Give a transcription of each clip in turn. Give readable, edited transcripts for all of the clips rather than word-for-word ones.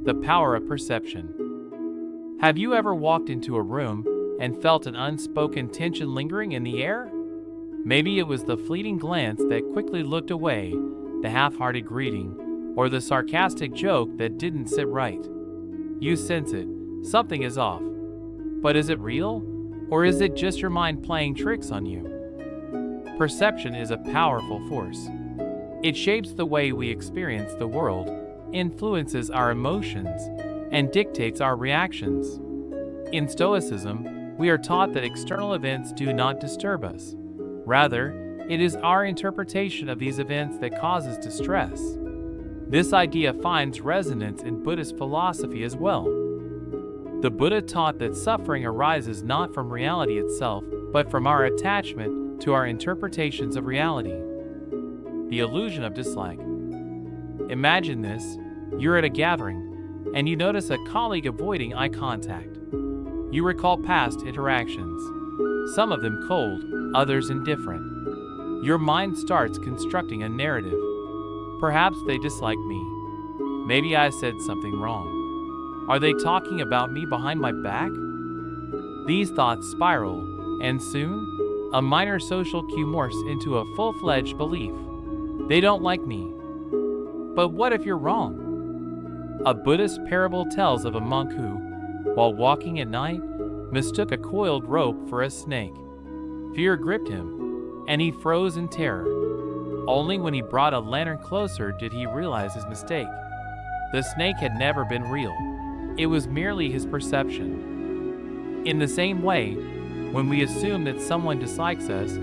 The power of perception. Have you ever walked into a room and felt an unspoken tension lingering in the air? Maybe it was the fleeting glance that quickly looked away, the half-hearted greeting, or the sarcastic joke that didn't sit right. You sense it. Something is off. But is it real? Or is it just your mind playing tricks on you? Perception is a powerful force. It shapes the way we experience the world, influences our emotions, and dictates our reactions. In Stoicism, we are taught that external events do not disturb us. Rather, it is our interpretation of these events that causes distress. This idea finds resonance in Buddhist philosophy as well. The Buddha taught that suffering arises not from reality itself, but from our attachment to our interpretations of reality. The illusion of dislike. Imagine this: you're at a gathering, and you notice a colleague avoiding eye contact. You recall past interactions, some of them cold, others indifferent. Your mind starts constructing a narrative. Perhaps they dislike me. Maybe I said something wrong. Are they talking about me behind my back? These thoughts spiral, and soon, a minor social cue morphs into a full-fledged belief. They don't like me. But what if you're wrong? A Buddhist parable tells of a monk who, while walking at night, mistook a coiled rope for a snake. Fear gripped him, and he froze in terror. Only when he brought a lantern closer did he realize his mistake. The snake had never been real. It was merely his perception. In the same way, when we assume that someone dislikes us,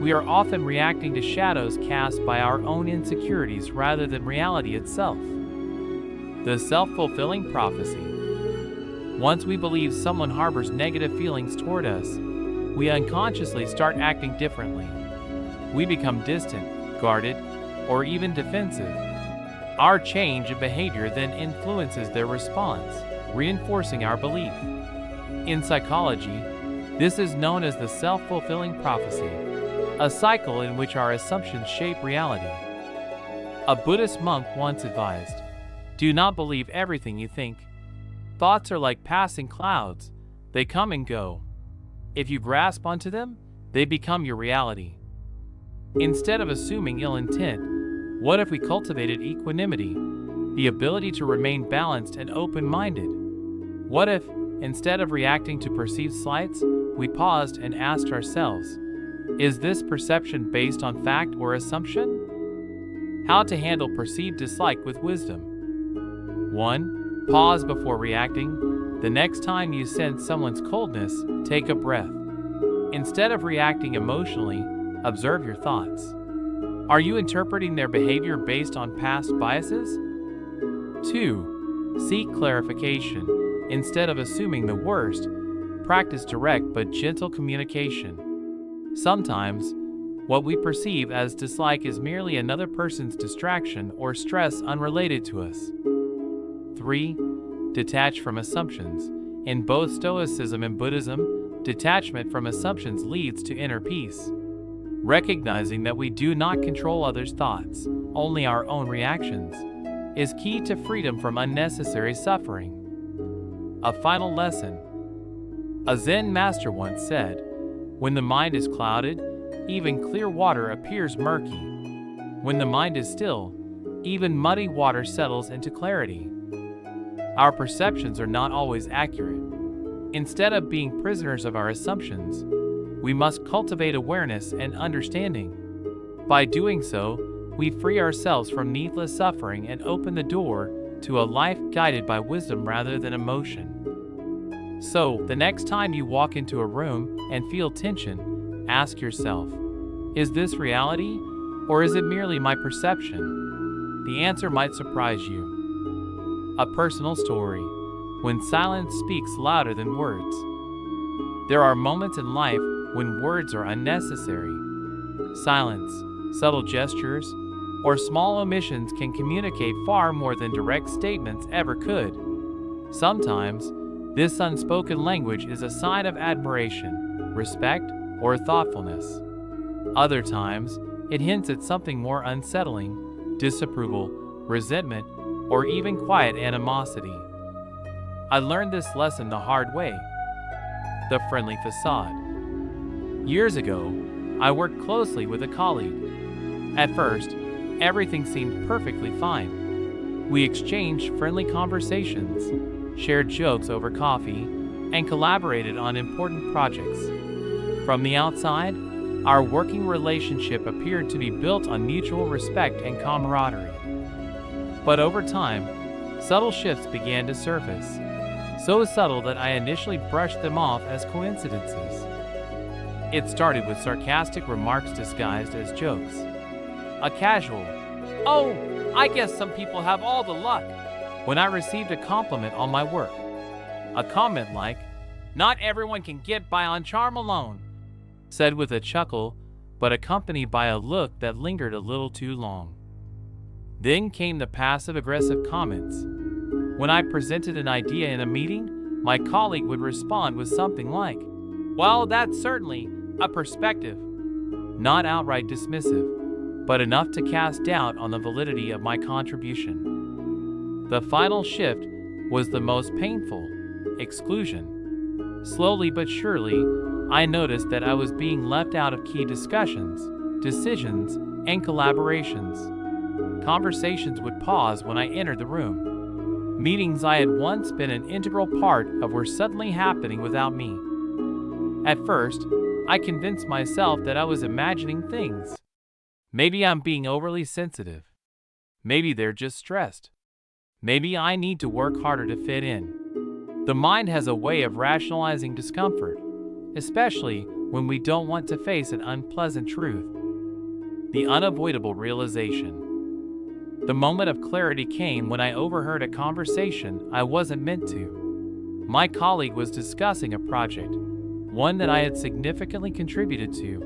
we are often reacting to shadows cast by our own insecurities rather than reality itself. The self-fulfilling prophecy. Once we believe someone harbors negative feelings toward us, we unconsciously start acting differently. We become distant, guarded, or even defensive. Our change in behavior then influences their response, reinforcing our belief. In psychology, this is known as the self-fulfilling prophecy, a cycle in which our assumptions shape reality. A Buddhist monk once advised, "Do not believe everything you think. Thoughts are like passing clouds. They come and go. If you grasp onto them, they become your reality." Instead of assuming ill intent, what if we cultivated equanimity, the ability to remain balanced and open-minded? What if, instead of reacting to perceived slights, we paused and asked ourselves, is this perception based on fact or assumption? How to handle perceived dislike with wisdom. 1. Pause before reacting. The next time you sense someone's coldness, take a breath. Instead of reacting emotionally, observe your thoughts. Are you interpreting their behavior based on past biases? 2. Seek clarification. Instead of assuming the worst, practice direct but gentle communication. Sometimes, what we perceive as dislike is merely another person's distraction or stress unrelated to us. 3. Detach from assumptions. In both Stoicism and Buddhism, detachment from assumptions leads to inner peace. Recognizing that we do not control others' thoughts, only our own reactions, is key to freedom from unnecessary suffering. A final lesson. A Zen master once said, "When the mind is clouded, even clear water appears murky. When the mind is still, even muddy water settles into clarity." Our perceptions are not always accurate. Instead of being prisoners of our assumptions, we must cultivate awareness and understanding. By doing so, we free ourselves from needless suffering and open the door to a life guided by wisdom rather than emotion. So, the next time you walk into a room and feel tension, ask yourself, is this reality, or is it merely my perception? The answer might surprise you. A personal story. When silence speaks louder than words. There are moments in life when words are unnecessary. Silence, subtle gestures, or small omissions can communicate far more than direct statements ever could. Sometimes, this unspoken language is a sign of admiration, respect, or thoughtfulness. Other times, it hints at something more unsettling, disapproval, resentment, or even quiet animosity. I learned this lesson the hard way. The friendly facade. Years ago, I worked closely with a colleague. At first, everything seemed perfectly fine. We exchanged friendly conversations, shared jokes over coffee, and collaborated on important projects. From the outside, our working relationship appeared to be built on mutual respect and camaraderie. But over time, subtle shifts began to surface, so subtle that I initially brushed them off as coincidences. It started with sarcastic remarks disguised as jokes. A casual, "Oh, I guess some people have all the luck," when I received a compliment on my work. A comment like, "Not everyone can get by on charm alone," said with a chuckle, but accompanied by a look that lingered a little too long. Then came the passive-aggressive comments. When I presented an idea in a meeting, my colleague would respond with something like, "Well, that's certainly a perspective." Not outright dismissive, but enough to cast doubt on the validity of my contribution. The final shift was the most painful: exclusion. Slowly but surely, I noticed that I was being left out of key discussions, decisions, and collaborations. Conversations would pause when I entered the room. Meetings I had once been an integral part of were suddenly happening without me. At first, I convinced myself that I was imagining things. Maybe I'm being overly sensitive. Maybe they're just stressed. Maybe I need to work harder to fit in. The mind has a way of rationalizing discomfort, especially when we don't want to face an unpleasant truth. The unavoidable realization. The moment of clarity came when I overheard a conversation I wasn't meant to. My colleague was discussing a project, one that I had significantly contributed to,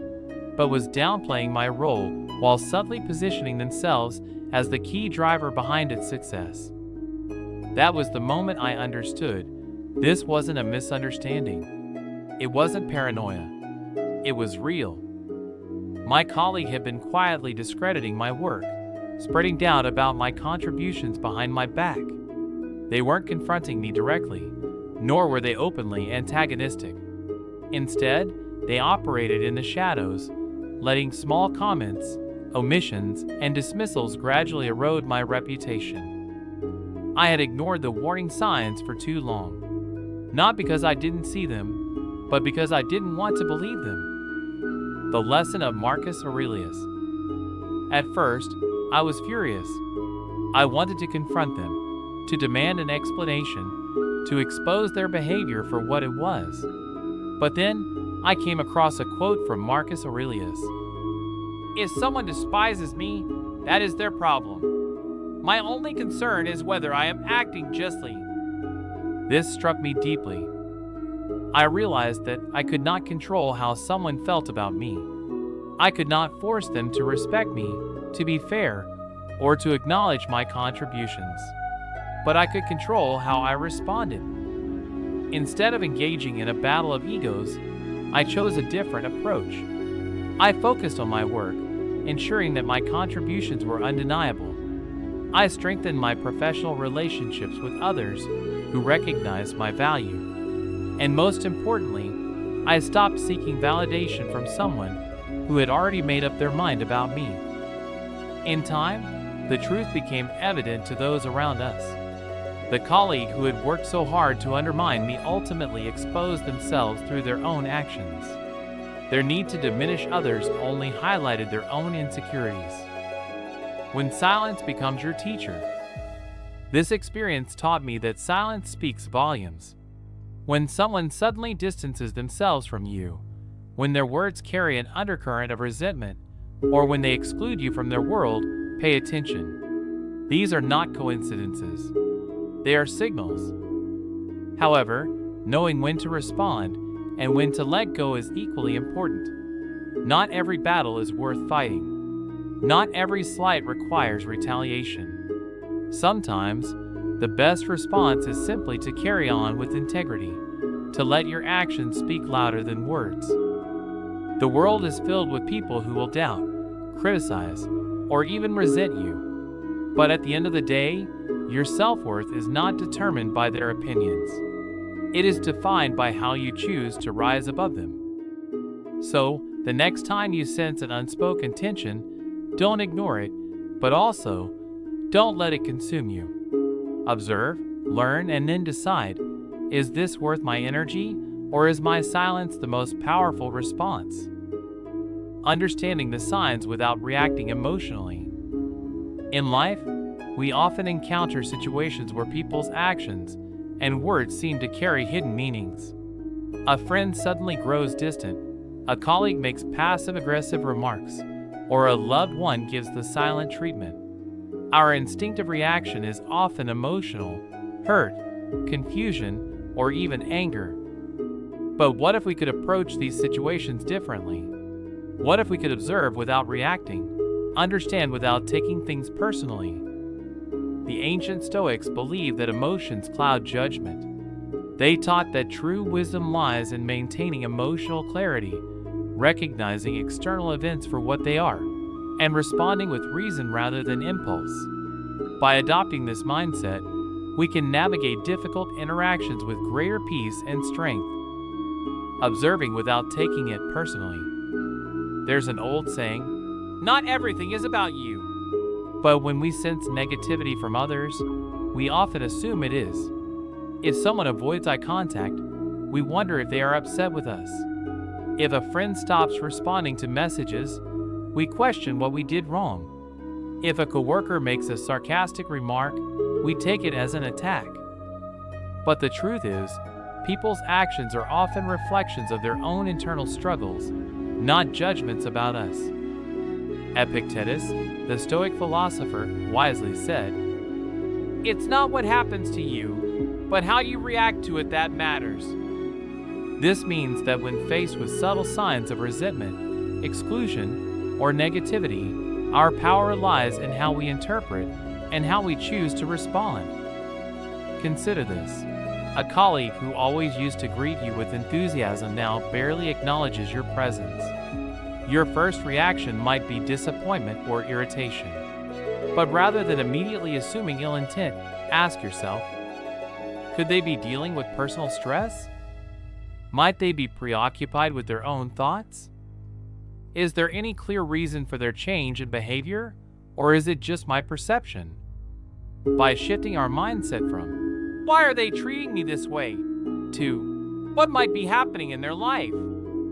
but was downplaying my role while subtly positioning themselves as the key driver behind its success. That was the moment I understood this wasn't a misunderstanding. It wasn't paranoia. It was real. My colleague had been quietly discrediting my work, spreading doubt about my contributions behind my back. They weren't confronting me directly, nor were they openly antagonistic. Instead, they operated in the shadows, letting small comments, omissions, and dismissals gradually erode my reputation. I had ignored the warning signs for too long. Not because I didn't see them, but because I didn't want to believe them. The lesson of Marcus Aurelius. At first, I was furious. I wanted to confront them, to demand an explanation, to expose their behavior for what it was. But then, I came across a quote from Marcus Aurelius. "If someone despises me, that is their problem. My only concern is whether I am acting justly." This struck me deeply. I realized that I could not control how someone felt about me. I could not force them to respect me, to be fair, or to acknowledge my contributions. But I could control how I responded. Instead of engaging in a battle of egos, I chose a different approach. I focused on my work, ensuring that my contributions were undeniable. I strengthened my professional relationships with others who recognized my value. And most importantly, I stopped seeking validation from someone who had already made up their mind about me. In time, the truth became evident to those around us. The colleague who had worked so hard to undermine me ultimately exposed themselves through their own actions. Their need to diminish others only highlighted their own insecurities. When silence becomes your teacher. This experience taught me that silence speaks volumes. When someone suddenly distances themselves from you, when their words carry an undercurrent of resentment, or when they exclude you from their world, pay attention. These are not coincidences. They are signals. However, knowing when to respond and when to let go is equally important. Not every battle is worth fighting. Not every slight requires retaliation. Sometimes, the best response is simply to carry on with integrity, to let your actions speak louder than words. The world is filled with people who will doubt, criticize, or even resent you. But at the end of the day, Your self-worth is not determined by their opinions. It is defined by how you choose to rise above them. So, the next time you sense an unspoken tension, don't ignore it, but also, don't let it consume you. Observe, learn, and then decide, is this worth my energy, or is my silence the most powerful response? Understanding the signs without reacting emotionally. In life, we often encounter situations where people's actions and words seem to carry hidden meanings. A friend suddenly grows distant, a colleague makes passive-aggressive remarks, or a loved one gives the silent treatment. Our instinctive reaction is often emotional, hurt, confusion, or even anger. But what if we could approach these situations differently? What if we could observe without reacting, understand without taking things personally? The ancient Stoics believed that emotions cloud judgment. They taught that true wisdom lies in maintaining emotional clarity, recognizing external events for what they are, and responding with reason rather than impulse. By adopting this mindset, we can navigate difficult interactions with greater peace and strength. Observing without taking it personally. There's an old saying, "Not everything is about you." But when we sense negativity from others, we often assume it is. If someone avoids eye contact, we wonder if they are upset with us. If a friend stops responding to messages, we question what we did wrong. If a coworker makes a sarcastic remark, we take it as an attack. But the truth is, people's actions are often reflections of their own internal struggles, not judgments about us. Epictetus, the Stoic philosopher, wisely said, "It's not what happens to you, but how you react to it that matters." This means that when faced with subtle signs of resentment, exclusion, or negativity, our power lies in how we interpret and how we choose to respond. Consider this. A colleague who always used to greet you with enthusiasm now barely acknowledges your presence. Your first reaction might be disappointment or irritation. But rather than immediately assuming ill intent, ask yourself, could they be dealing with personal stress? Might they be preoccupied with their own thoughts? Is there any clear reason for their change in behavior, or is it just my perception? By shifting our mindset from, "Why are they treating me this way?" to, "What might be happening in their life?"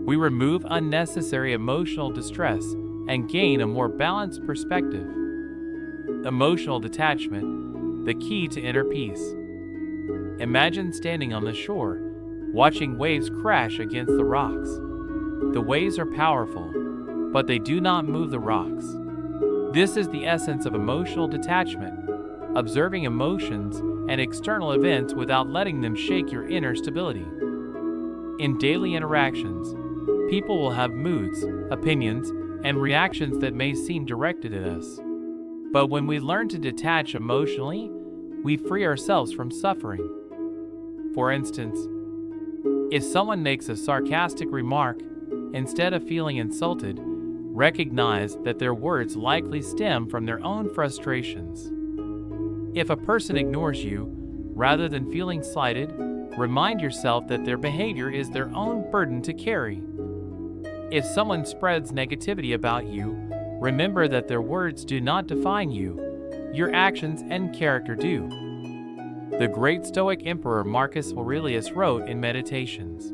we remove unnecessary emotional distress and gain a more balanced perspective. Emotional detachment, the key to inner peace. Imagine standing on the shore, watching waves crash against the rocks. The waves are powerful, but they do not move the rocks. This is the essence of emotional detachment, observing emotions and external events without letting them shake your inner stability. In daily interactions, people will have moods, opinions, and reactions that may seem directed at us. But when we learn to detach emotionally, we free ourselves from suffering. For instance, if someone makes a sarcastic remark, instead of feeling insulted, recognize that their words likely stem from their own frustrations. If a person ignores you, rather than feeling slighted, remind yourself that their behavior is their own burden to carry. If someone spreads negativity about you, remember that their words do not define you, your actions and character do. The great Stoic emperor Marcus Aurelius wrote in Meditations,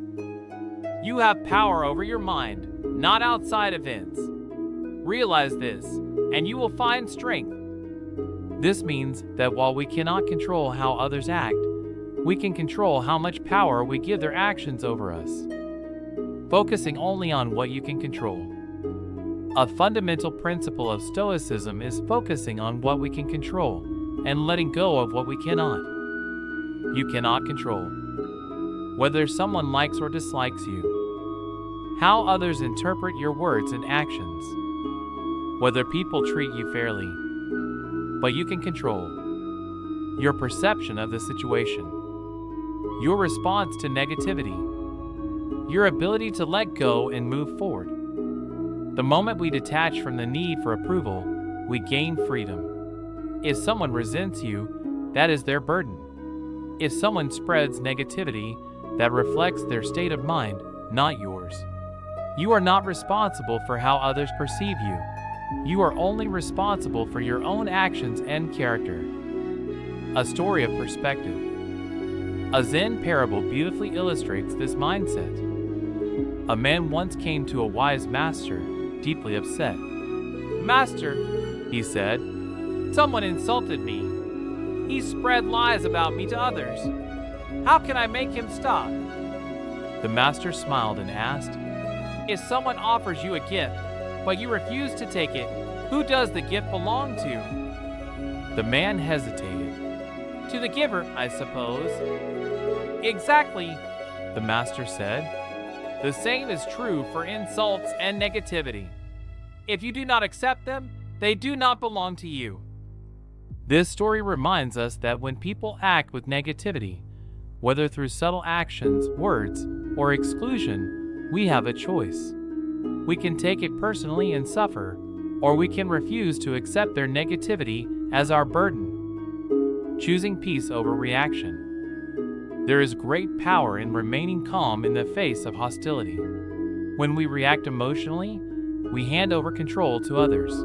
"You have power over your mind, not outside events. Realize this, and you will find strength." This means that while we cannot control how others act, we can control how much power we give their actions over us. Focusing only on what you can control. A fundamental principle of Stoicism is focusing on what we can control and letting go of what we cannot. You cannot control whether someone likes or dislikes you, how others interpret your words and actions, whether people treat you fairly, but you can control your perception of the situation, your response to negativity, your ability to let go and move forward. The moment we detach from the need for approval, we gain freedom. If someone resents you, That is their burden. If someone spreads negativity, that reflects their state of mind, not yours. You are not responsible for how others perceive you. You are only responsible for your own actions and character. A story of perspective. A Zen parable beautifully illustrates this mindset. A man once came to a wise master, deeply upset. "Master," he said, "someone insulted me. He spread lies about me to others. How can I make him stop?" The master smiled and asked, "If someone offers you a gift, but you refuse to take it, who does the gift belong to?" The man hesitated. "To the giver, I suppose." "Exactly," the master said. "The same is true for insults and negativity. If you do not accept them, they do not belong to you." This story reminds us that when people act with negativity, whether through subtle actions, words, or exclusion, we have a choice. We can take it personally and suffer, or we can refuse to accept their negativity as our burden. Choosing peace over reaction. There is great power in remaining calm in the face of hostility. When we react emotionally, we hand over control to others.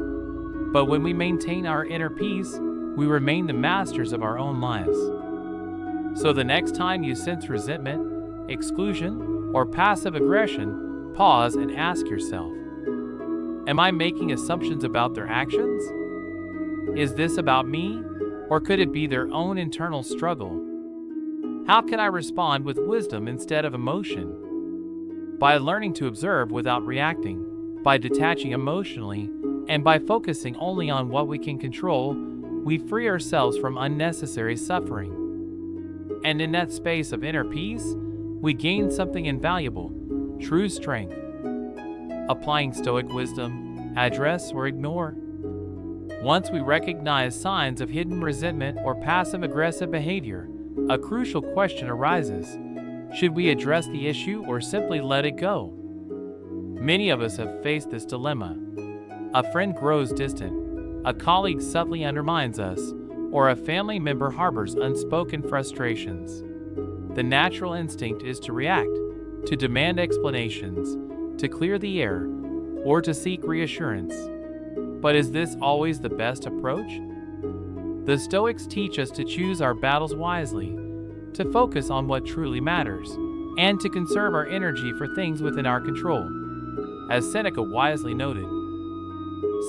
But when we maintain our inner peace, we remain the masters of our own lives. So the next time you sense resentment, exclusion, or passive aggression, pause and ask yourself, am I making assumptions about their actions? Is this about me, or could it be their own internal struggle? How can I respond with wisdom instead of emotion? By learning to observe without reacting, by detaching emotionally, and by focusing only on what we can control, we free ourselves from unnecessary suffering. And in that space of inner peace, we gain something invaluable, true strength. Applying Stoic wisdom, address or ignore. Once we recognize signs of hidden resentment or passive-aggressive behavior, a crucial question arises. Should we address the issue or simply let it go? Many of us have faced this dilemma. A friend grows distant, a colleague subtly undermines us, or a family member harbors unspoken frustrations. The natural instinct is to react, to demand explanations, to clear the air, or to seek reassurance. But is this always the best approach? The Stoics teach us to choose our battles wisely, to focus on what truly matters, and to conserve our energy for things within our control. As Seneca wisely noted,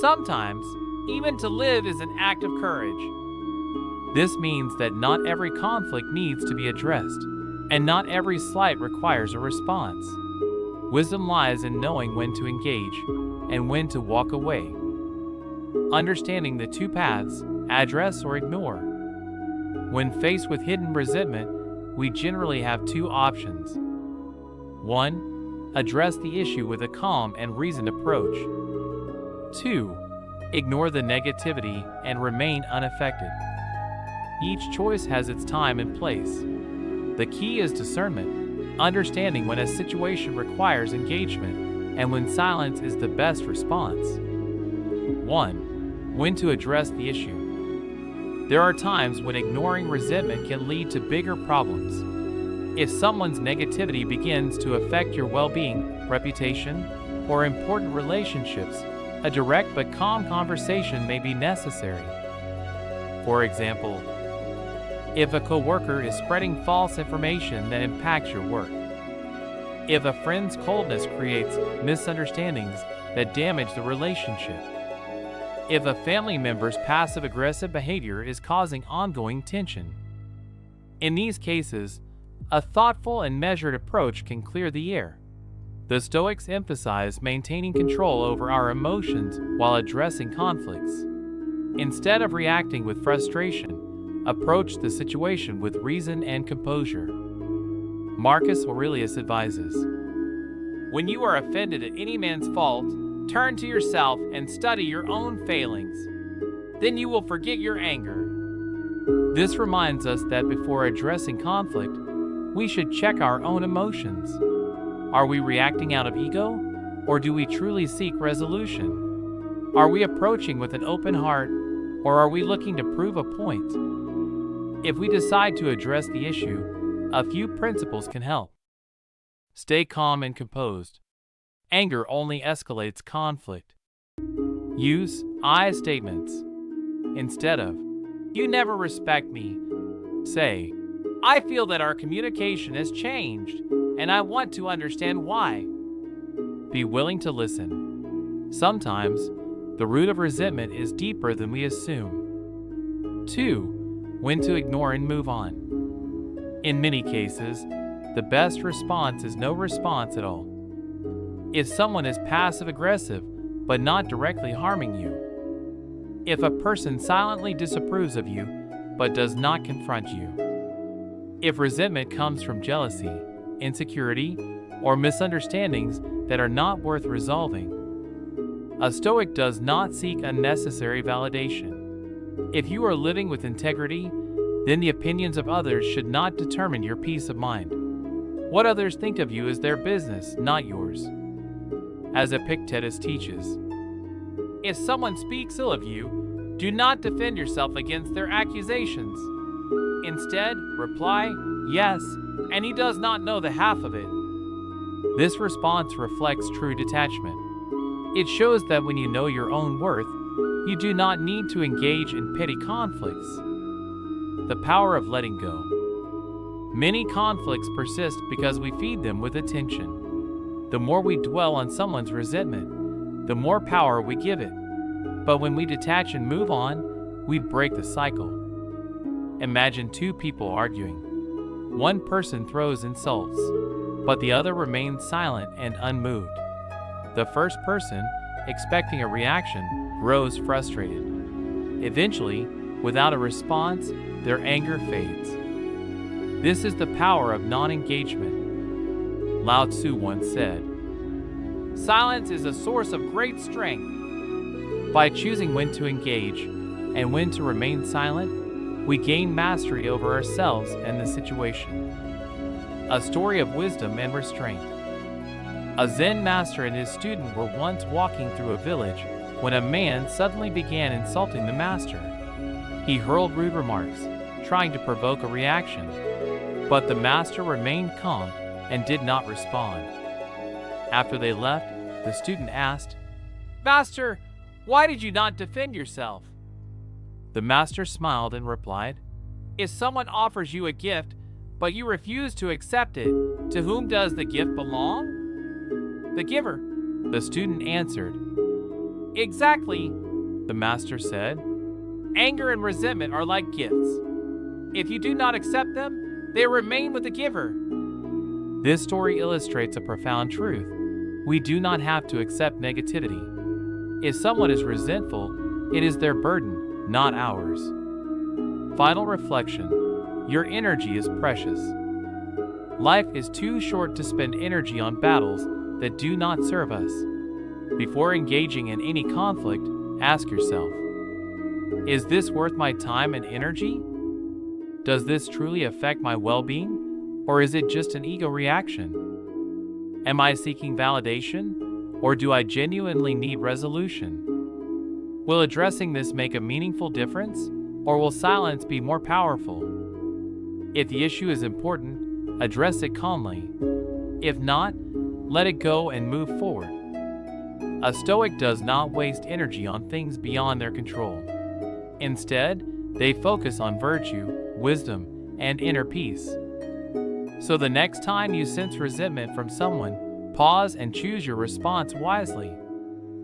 sometimes, even to live is an act of courage. This means that not every conflict needs to be addressed, and not every slight requires a response. Wisdom lies in knowing when to engage and when to walk away. Understanding the two paths, address or ignore. When faced with hidden resentment, we generally have two options. 1. Address the issue with a calm and reasoned approach. 2. Ignore the negativity and remain unaffected. Each choice has its time and place. The key is discernment, understanding when a situation requires engagement and when silence is the best response. 1. When to address the issue. There are times when ignoring resentment can lead to bigger problems. If someone's negativity begins to affect your well-being, reputation, or important relationships, a direct but calm conversation may be necessary. For example, if a coworker is spreading false information that impacts your work. If a friend's coldness creates misunderstandings that damage the relationship. If a family member's passive-aggressive behavior is causing ongoing tension. In these cases, a thoughtful and measured approach can clear the air. The Stoics emphasize maintaining control over our emotions while addressing conflicts. Instead of reacting with frustration, approach the situation with reason and composure. Marcus Aurelius advises, when you are offended at any man's fault, turn to yourself and study your own failings. Then you will forget your anger. This reminds us that before addressing conflict, we should check our own emotions. Are we reacting out of ego, or do we truly seek resolution? Are we approaching with an open heart, or are we looking to prove a point? If we decide to address the issue, a few principles can help. Stay calm and composed. Anger only escalates conflict. Use I statements. Instead of, "You never respect me," say, "I feel that our communication has changed, and I want to understand why." Be willing to listen. Sometimes, the root of resentment is deeper than we assume. 2. When to ignore and move on. In many cases, the best response is no response at all. If someone is passive-aggressive, but not directly harming you. If a person silently disapproves of you, but does not confront you. If resentment comes from jealousy, insecurity, or misunderstandings that are not worth resolving. A Stoic does not seek unnecessary validation. If you are living with integrity, then the opinions of others should not determine your peace of mind. What others think of you is their business, not yours. As Epictetus teaches, if someone speaks ill of you, do not defend yourself against their accusations. Instead, reply, "Yes, and he does not know the half of it." This response reflects true detachment. It shows that when you know your own worth, you do not need to engage in petty conflicts. The power of letting go. Many conflicts persist because we feed them with attention. The more we dwell on someone's resentment, the more power we give it. But when we detach and move on, we break the cycle. Imagine two people arguing. One person throws insults, but the other remains silent and unmoved. The first person, expecting a reaction, grows frustrated. Eventually, without a response, their anger fades. This is the power of non-engagement. Lao Tzu once said, "Silence is a source of great strength." By choosing when to engage and when to remain silent, we gain mastery over ourselves and the situation. A story of wisdom and restraint. A Zen master and his student were once walking through a village when a man suddenly began insulting the master. He hurled rude remarks, trying to provoke a reaction, but the master remained calm and did not respond. After they left, the student asked, "Master, why did you not defend yourself?" The master smiled and replied, "If someone offers you a gift, but you refuse to accept it, to whom does the gift belong?" "The giver," the student answered. "Exactly," the master said. "Anger and resentment are like gifts. If you do not accept them, they remain with the giver." This story illustrates a profound truth. We do not have to accept negativity. If someone is resentful, it is their burden, not ours. Final reflection. Your energy is precious. Life is too short to spend energy on battles that do not serve us. Before engaging in any conflict, ask yourself, is this worth my time and energy? Does this truly affect my well-being, or is it just an ego reaction? Am I seeking validation, or do I genuinely need resolution? Will addressing this make a meaningful difference, or will silence be more powerful? If the issue is important, address it calmly. If not, let it go and move forward. A Stoic does not waste energy on things beyond their control. Instead, they focus on virtue, wisdom, and inner peace. So the next time you sense resentment from someone, pause and choose your response wisely.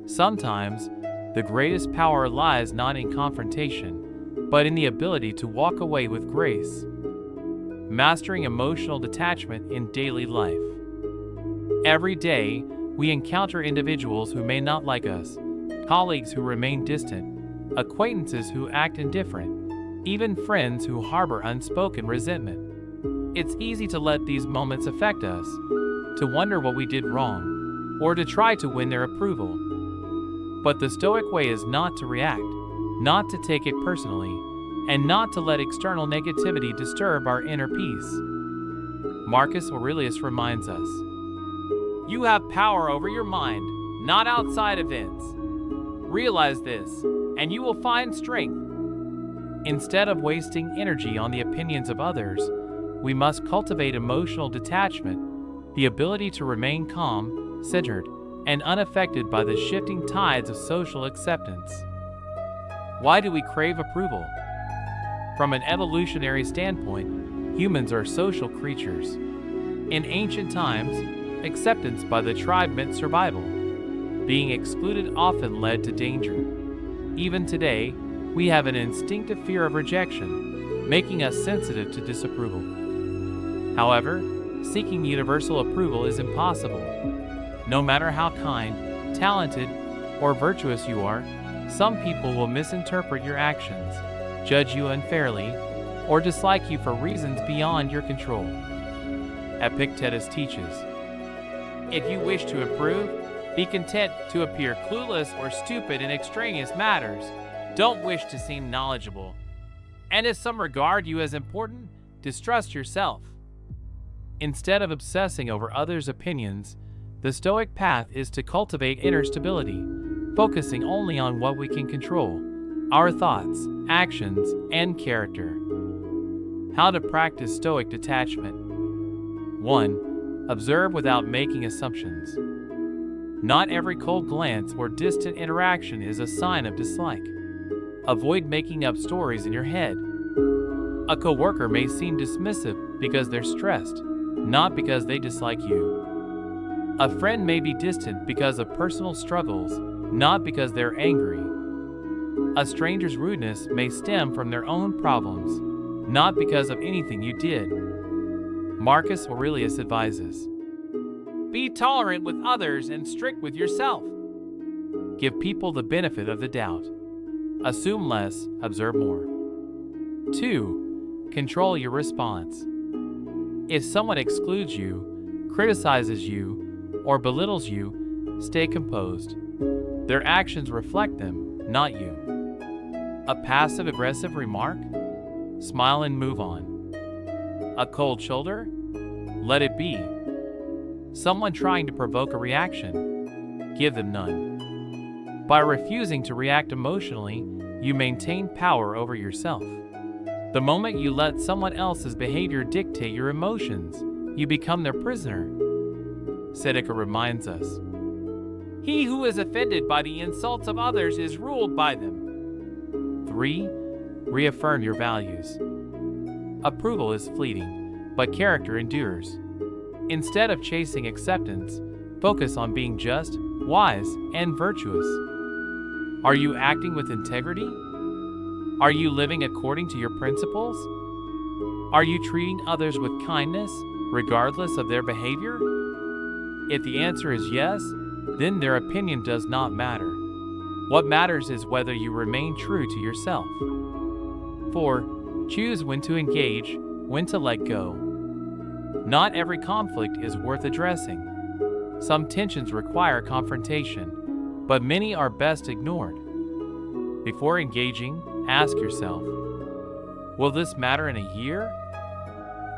Sometimes, the greatest power lies not in confrontation, but in the ability to walk away with grace. Mastering emotional detachment in daily life. Every day, we encounter individuals who may not like us, colleagues who remain distant, acquaintances who act indifferent, even friends who harbor unspoken resentment. It's easy to let these moments affect us, to wonder what we did wrong, or to try to win their approval. But the Stoic way is not to react, not to take it personally, and not to let external negativity disturb our inner peace. Marcus Aurelius reminds us, "You have power over your mind, not outside events. Realize this, and you will find strength." Instead of wasting energy on the opinions of others, we must cultivate emotional detachment, the ability to remain calm, centered, and unaffected by the shifting tides of social acceptance. Why do we crave approval? From an evolutionary standpoint, humans are social creatures. In ancient times, acceptance by the tribe meant survival. Being excluded often led to danger. Even today, we have an instinctive fear of rejection, making us sensitive to disapproval. However, seeking universal approval is impossible. No matter how kind, talented, or virtuous you are, some people will misinterpret your actions, judge you unfairly, or dislike you for reasons beyond your control. Epictetus teaches, "If you wish to improve, be content to appear clueless or stupid in extraneous matters. Don't wish to seem knowledgeable. And if some regard you as important, distrust yourself." Instead of obsessing over others' opinions, the Stoic path is to cultivate inner stability, focusing only on what we can control: our thoughts, actions, and character. How to practice Stoic detachment. 1. Observe without making assumptions. Not every cold glance or distant interaction is a sign of dislike. Avoid making up stories in your head. A coworker may seem dismissive because they're stressed, not because they dislike you. A friend may be distant because of personal struggles, not because they're angry. A stranger's rudeness may stem from their own problems, not because of anything you did. Marcus Aurelius advises, "Be tolerant with others and strict with yourself." Give people the benefit of the doubt. Assume less, observe more. 2. Control your response. If someone excludes you, criticizes you, or belittles you, stay composed. Their actions reflect them, not you. A passive-aggressive remark? Smile and move on. A cold shoulder? Let it be. Someone trying to provoke a reaction? Give them none. By refusing to react emotionally, you maintain power over yourself. The moment you let someone else's behavior dictate your emotions, you become their prisoner. Seneca reminds us, "He who is offended by the insults of others is ruled by them." 3. Reaffirm your values. Approval is fleeting, but character endures. Instead of chasing acceptance, focus on being just, wise, and virtuous. Are you acting with integrity? Are you living according to your principles? Are you treating others with kindness, regardless of their behavior? If the answer is yes, then their opinion does not matter. What matters is whether you remain true to yourself. 4. Choose when to engage, when to let go. Not every conflict is worth addressing. Some tensions require confrontation, but many are best ignored. Before engaging, ask yourself, will this matter in a year?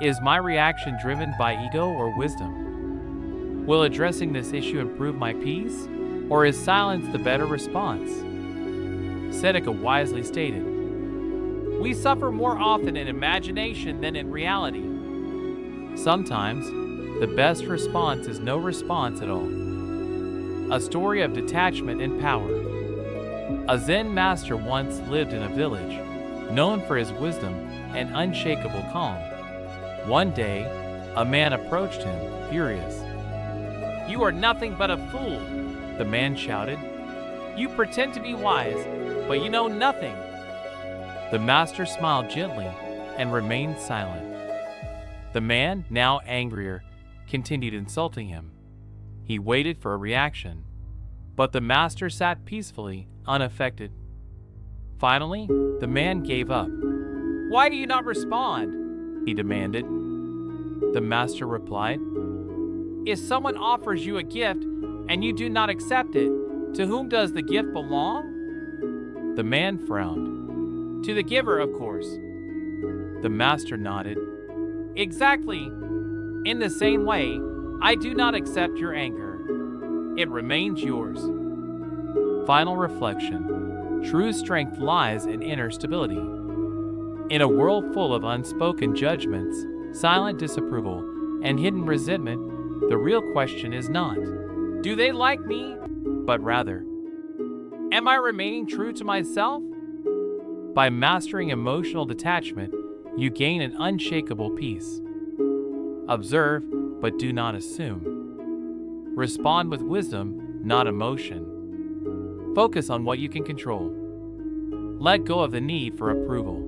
Is my reaction driven by ego or wisdom? Will addressing this issue improve my peace, or is silence the better response? Seneca wisely stated, "We suffer more often in imagination than in reality." Sometimes, the best response is no response at all. A story of detachment and power. A Zen master once lived in a village, known for his wisdom and unshakable calm. One day, a man approached him, furious. "You are nothing but a fool," the man shouted. "You pretend to be wise, but you know nothing." The master smiled gently and remained silent. The man, now angrier, continued insulting him. He waited for a reaction, but the master sat peacefully, unaffected. Finally, the man gave up. "Why do you not respond?" he demanded. The master replied, "If someone offers you a gift and you do not accept it, to whom does the gift belong?" The man frowned. "To the giver, of course." The master nodded. "Exactly. In the same way, I do not accept your anger. It remains yours." Final reflection. True strength lies in inner stability. In a world full of unspoken judgments, silent disapproval, and hidden resentment, the real question is not, do they like me? But rather, am I remaining true to myself? By mastering emotional detachment, you gain an unshakable peace. Observe, but do not assume. Respond with wisdom, not emotion. Focus on what you can control. Let go of the need for approval.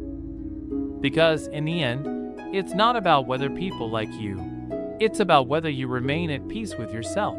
Because in the end, it's not about whether people like you. It's about whether you remain at peace with yourself.